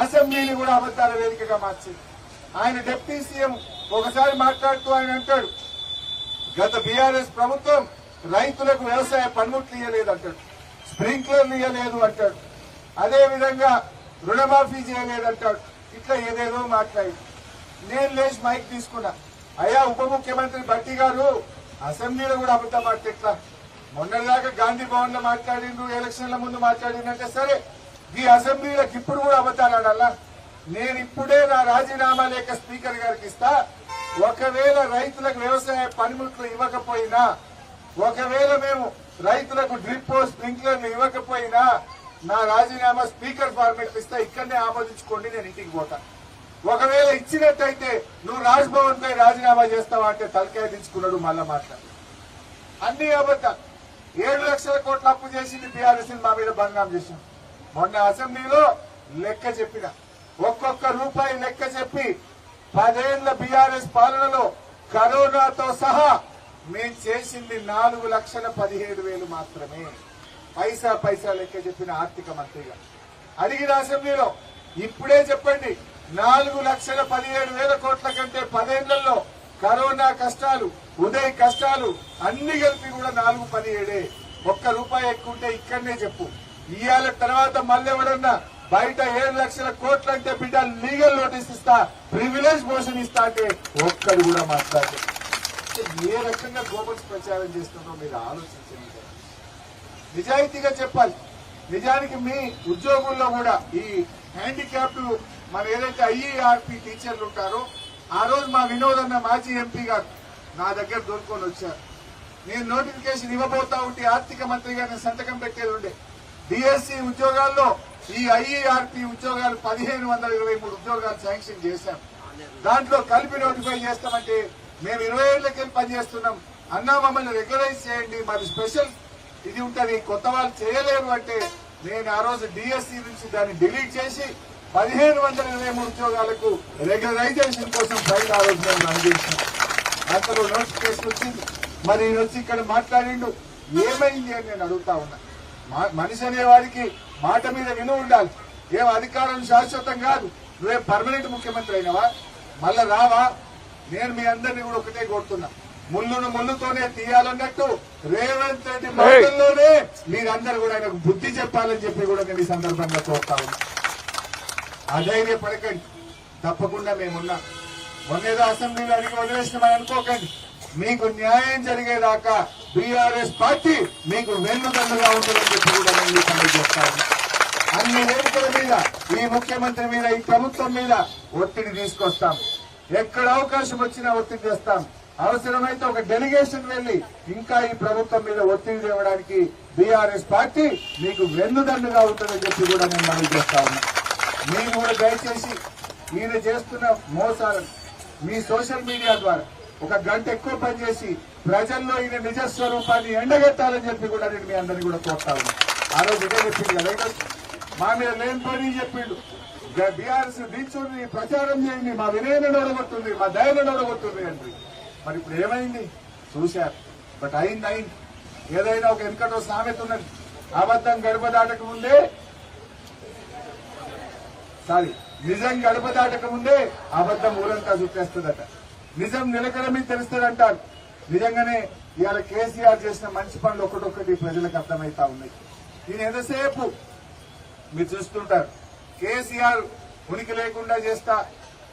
అసెంబ్లీని కూడా అబద్దాల వేదికగా మార్చింది. ఆయన డిప్యూటీ సీఎం ఒకసారి మాట్లాడుతూ ఆయన అంటాడు, గత బీఆర్ఎస్ ప్రభుత్వం రైతులకు వ్యవసాయ పనిముట్లు ఇవ్వలేదు అంటాడు, స్ప్రింక్లర్లు ఇవ్వలేదు అంటాడు, అదేవిధంగా రుణమాఫీ చేయలేదంటాడు. ఇట్లా ఏదేదో మాట్లాడి నేను లేచి మైక్ తీసుకున్నా, అయ్యా ఉప ముఖ్యమంత్రి భట్టి గారు అసెంబ్లీలో కూడా అబద్ధం మాట్లాడి ఎట్లా, మొన్నటిదాకా గాంధీ భవన్ లో మాట్లాడిండ్రు, ఎలక్షన్ల ముందు మాట్లాడిందంటే సరే, ఈ అసెంబ్లీలకు ఇప్పుడు కూడా అబద్దాలు ఆడాలా? నేను ఇప్పుడే నా రాజీనామా లేఖ స్పీకర్ గారికి ఇస్తా. ఒకవేళ రైతులకు వ్యవసాయ పనిముట్లు ఇవ్వకపోయినా, ఒకవేళ మేము రైతులకు డ్రిప్ స్ప్రింక్లర్లు ఇవ్వకపోయినా నా రాజీనామా స్పీకర్ ఫార్మేట్ ఇస్తా, ఇక్కడనే ఆమోదించుకోండి, నేను ఇంటికి పోతా. ఒకవేళ ఇచ్చినట్టయితే నువ్వు రాజ్భవన్ పై రాజీనామా చేస్తావా అంటే తలకాయ దించుకున్నాడు. మళ్ళా మాట్లాడు అన్ని అబద్దాలు. 7 లక్షల కోట్ల అప్పు చేసింది బీఆర్ఎస్, మా మీద బదనాం చేశాం. మొన్న అసెంబ్లీలో లెక్క చెప్పిన, ఒక్కొక్క రూపాయి లెక్క చెప్పి 10 ఏళ్ల బీఆర్ఎస్ పాలనలో కరోనాతో సహా మేం చేసింది 4,17,000 మాత్రమే. పైసా పైసా లెక్క చెప్పిన ఆర్థిక మంత్రిగా అడిగిన అసెంబ్లీలో, ఇప్పుడే చెప్పండి 4,17,000 కోట్ల కంటే 10 ఏళ్లలో కరోనా కష్టాలు, ఉదయ్ కష్టాలు అన్ని కలిపి కూడా 4,17,000. ఒక్క రూపాయి ఎక్కువ ఉంటే ఇక్కడనే చెప్పు. ఇవాళ తర్వాత మళ్ళీ ఎవరన్నా బయట 7 లక్షల కోట్లు అంటే బిడ్డ లీగల్ నోటీస్ ఇస్తా, ప్రివిలేజ్ మోషన్ ఇస్తా అంటే ఒక్కడు కూడా మాట్లాడే. ఏ రకంగా గోబల్స్ ప్రచారం చేస్తుందో మీరు ఆలోచించండి. నిజాయితీగా చెప్పాలి. నిజానికి మీ ఉద్యోగుల్లో కూడా ఈ హ్యాండిక్యాప్డ్ మన ఏదైతే ఐఈఆర్పీ టీచర్లు ఉంటారో, ఆ రోజు మా వినోద్ అన్న మాజీ ఎంపీ గారు నా దగ్గర దొరుకుని వచ్చారు. నేను నోటిఫికేషన్ ఇవ్వబోతా ఉంటే ఆర్థిక మంత్రిగా నేను సంతకం పెట్టేది ఉండే. డిఎస్సి ఉద్యోగాల్లో ఈ ఐఈఆర్పీ ఉద్యోగాలు 1,523 ఉద్యోగాలు శాంక్షన్ చేశాం. దాంట్లో కలిపి నోటిఫై చేస్తామంటే మేము 20 ఏళ్లకెళ్ళి పనిచేస్తున్నాం అన్నా, మమ్మల్ని రెగ్యులరైజ్ చేయండి, మరి స్పెషల్ ఇది ఉంటది, కొత్త వాళ్ళు చేయలేరు అంటే నేను ఆ రోజు డిఎస్సి నుంచి దాన్ని డిలీట్ చేసి 1,523 ఉద్యోగాలకు రెగ్యులరైజేషన్ కోసం ఫైల్ ఆ రోజు నేను అందించాను. అంతలో నోటిఫికేషన్ వచ్చింది. మరి ఈయన వచ్చి ఇక్కడ మాట్లాడిండు, ఏమైంది అని నేను అడుగుతా ఉన్నా. మనిషి అనేవాడికి మాట మీద విలువ ఉండాలి. ఏం అధికారం శాశ్వతం కాదు. నువ్వేం పర్మనెంట్ ముఖ్యమంత్రి అయినవా? మళ్ళా రావా? నేను మీ అందరినీ కూడా ఒకటే కోరుతున్నా, ముళ్ళును ముళ్ళుతోనే తీయాలన్నట్టు రేవంత్ రెడ్డి మాటల్లోనే మీరందరూ కూడా ఆయనకు బుద్ధి చెప్పాలని చెప్పి కూడా నేను ఈ సందర్భంగా కోరుతా ఉన్నా. అధైర్యపడకండి, తప్పకుండా మేమున్నాం. మొన్నేదో అసెంబ్లీలో అడిగి వదిలేసినామని అనుకోకండి. మీకు న్యాయం జరిగేదాకా బీఆర్ఎస్ పార్టీ మీకు వెన్నుదన్నుగా ఉంటుందని చెప్పి కూడా నేను పని చేస్తాను. అన్ని వేదికల మీద ఈ ముఖ్యమంత్రి మీద, ఈ ప్రభుత్వం మీద ఒత్తిడి తీసుకొస్తాం. ఎక్కడ అవకాశం వచ్చినా ఒత్తిడి చేస్తాం. అవసరమైతే ఒక డెలిగేషన్ వెళ్లి ఇంకా ఈ ప్రభుత్వం మీద ఒత్తిడి తేవడానికి బీఆర్ఎస్ పార్టీ మీకు వెన్నుదన్నుగా ఉంటుందని చెప్పి కూడా నేను మనవి చేస్తా ఉన్నా. మీరు కూడా దయచేసి ఈయన చేస్తున్న మోసాలను మీ సోషల్ మీడియా ద్వారా 1 గంట ఎక్కువ పనిచేసి ప్రజల్లో ఈయన నిజస్వరూపాన్ని ఎండగట్టాలని చెప్పి కూడా నేను మీ అందరినీ కూడా కోరుతా ఉన్నా. ఆ రోజు ఇదే చెప్పింది కదా, మా మీద లేని పని చెప్పిండు, బీఆర్ఎస్ దించుంది, ప్రచారం చేయండి, మా వినయను నడగొట్టుంది, మా దయను నడగొట్టుంది అంటే. మరి ఇప్పుడు ఏమైంది చూశారు. బట్ అయింది. ఏదైనా ఒక వెనుకటో సామెత ఉన్నది, అబద్ధం గడప దాటక ముందే, నిజం గడప దాటక ముందే అబద్ధం ఊరంతా చుట్టేస్తుందట. నిజం నిలకడమే తెలుస్తుందంటారు. నిజంగానే ఇవాళ కేసీఆర్ చేసిన మంచి పనులు ఒకటొక్కటి ప్రజలకు అర్థమవుతా ఉన్నాయి. నేను ఎంతసేపు మీరు చూస్తుంటారు, కేసీఆర్ ఉనికి లేకుండా చేస్తా,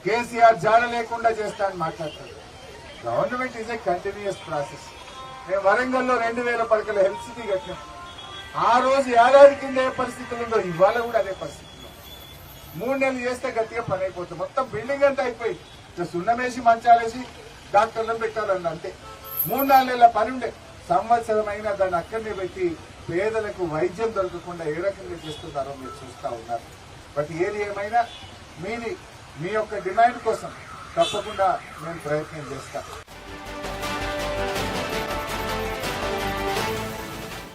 కేసీఆర్ జాడ లేకుండా చేస్తా అని మాట్లాడతారు. Government is a continuous process. మేము వరంగల్లో 2,000 పడకల హెల్త్ సిటీ కట్టినాం. ఆ రోజు ఏడాది కింద ఏ పరిస్థితులు ఉందో ఇవాళ కూడా అదే పరిస్థితుల్లో. 3 నెలలు చేస్తే గట్టిగా పని అయిపోతుంది. మొత్తం బిల్డింగ్ అంతా అయిపోయి సున్నమేసి మంచాలేసి డాక్టర్లను పెట్టాలన్న అంతే. 3-4 నెలల పని ఉండే. సంవత్సరం అయినా దాన్ని అక్కడనే పెట్టి పేదలకు వైద్యం దొరకకుండా ఏ రకంగా చేస్తున్నారో మీరు చూస్తా ఉన్నారు. బట్ ఏది ఏమైనా మీ యొక్క డిమాండ్ కోసం తప్పకుండా నేను ప్రయత్నం చేస్తాను.